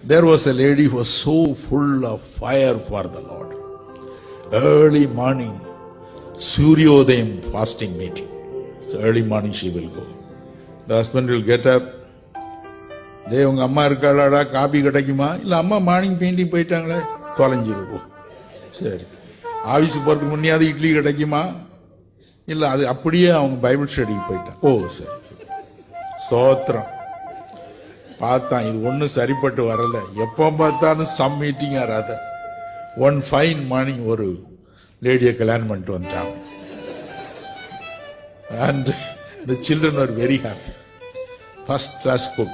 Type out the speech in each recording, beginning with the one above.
There was a lady who was so full of fire for the Lord. Early morning, Suryodayam fasting meeting. So early morning she will go. The husband will get up. டே உங்க அம்மா இருக்காளாடா, coffee கிடைக்குமா? இல்ல அம்மா morning painting போயிட்டாங்களே, தொலைஞ்சிருக்கும். சரி, office போறதுக்கு முன்னாடி இட்லி கிடைக்குமா? இல்ல அது அப்படியே அவங்க பைபிள் ஸ்டடிக்கு போயிட்டான். ஓ சரி, ஸ்தோத்திரம். பார்த்தான், இது ஒன்னும் சரிப்பட்டு வரல. எப்ப பார்த்தாலும் சம் மீட்டிங் ஆறாத. ஒன் ஃபைன் மார்னிங் ஒரு லேடியை கல்யாணம் பண்ணிட்டு வந்துட்டாங்க. And the children were very happy. First class cook,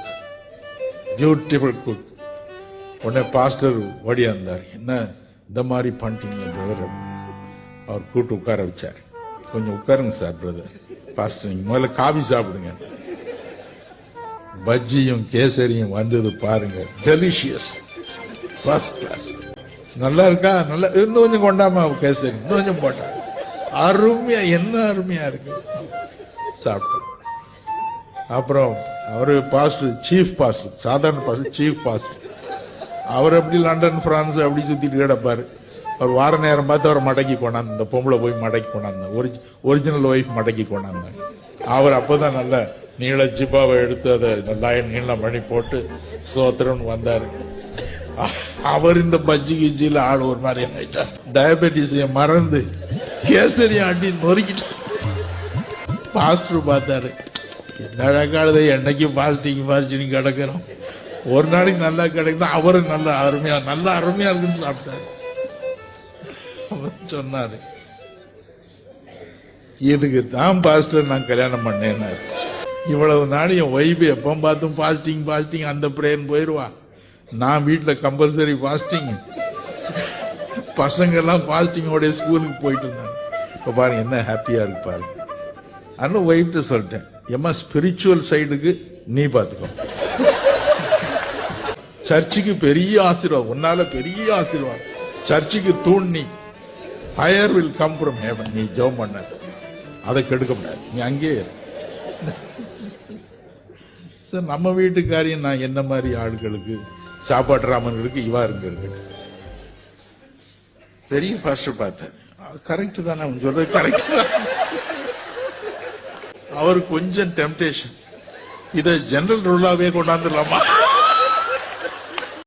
beautiful cook. உடனே பாஸ்டர் ஓடியா இருந்தார். என்ன இந்த மாதிரி பண்ணிட்டீங்க பிரதர்? அவர் கூட்டு உட்கார வச்சார். கொஞ்சம் உட்காருங்க சார் பிரதர். பாஸ்டர் நீங்க முதல்ல காபி சாப்பிடுங்க. பஜ்ஜியும் கேசரியும் வந்தது பாருங்க, டெலிஷியஸ், ஃபர்ஸ்ட் கிளாஸ். நல்லா இருக்கா? நல்லா, இன்னும் கொஞ்சம் கொண்டாமா கேசரி, இன்னும் கொஞ்சம் போட்டா, அருமையா, என்ன அருமையா இருக்கு. சாப்பிட்டோம். அப்புறம் அவரு பாஸ்டர், சீஃப் பாஸ்டர், சாதாரண பாஸ்டர், சீஃப் பாஸ்டர். அவர் எப்படி லண்டன் பிரான்ஸ் அப்படி சுத்திட்டு கிடப்பாரு. அவர் வார நேரம் பார்த்து அவர் மடக்கி கொண்டாந்து, இந்த பொம்பளை போய் மடக்கி கொண்டாந்து, ஒரிஜினல் ஒய்ஃப் மடக்கி கொண்டாந்து. அவர் அப்பதான் நல்ல நீள ஜிப்பாவை எடுத்து அதை நல்லா நீளம் பண்ணி போட்டு சோத்திரன் வந்தாரு. அவர் இந்த பஜ்ஜி கிஜியில ஆள் ஒரு மாதிரி ஆயிட்டார். டயபெட்டிஸை மறந்து கேசரி ஆட்டி நொறுக்கிட்டு பாஸ்டர் பார்த்தாரு. என்னடா காலதை என்னைக்கு பாஸ்டிங் கிடக்கிறோம், ஒரு நாளைக்கு நல்லா கிடைக்குது. அவரும் நல்லா அருமையா இருக்குன்னு சாப்பிட்டாரு. அவர் சொன்னாரு, இதுக்கு தான் பாஸ்டர் நான் கல்யாணம் பண்ணேன். இவ்வளவு நாள் என் ஒய்ஃபு எப்ப பார்த்தும் பாஸ்டிங் அந்த பிரேயர் போயிருவா. நான் வீட்டுல கம்பல்சரி பாஸ்டிங், பசங்க எல்லாம் பாஸ்டிங்கோட ஸ்கூலுக்கு போயிட்டு இருந்தாங்க. இப்ப பாருங்க என்ன ஹாப்பியா இருக்கு பாருங்க. அதனால ஒய்ஃப்ட்டு சொல்லிட்டேன், எம்மா ஸ்பிரிச்சுவல் சைடுக்கு நீ பாத்துக்கோ, சர்ச்சுக்கு பெரிய ஆசீர்வாதம், உன்னால பெரிய ஆசீர்வாதம், சர்ச்சுக்கு தூண் நீ, fire will come from heaven. நீ ஜெபம் பண்ண, அதை கெடுக்க முடியாது, நீ அங்கேயே. நம்ம வீட்டுக்காரியும் நான் என்ன மாதிரி ஆளுகளுக்கு, சாப்பாட்டு ராமன்களுக்கு இவா இருக்கு. பெரிய பாஸ்டர் பார்த்தார், கரெக்ட் தானே அவன் சொல்றது, கரெக்ட் தான். அவர் கொஞ்சம் டெம்டேஷன், இதை ஜெனரல் ரூலாவே கொண்டாந்துடலாமா?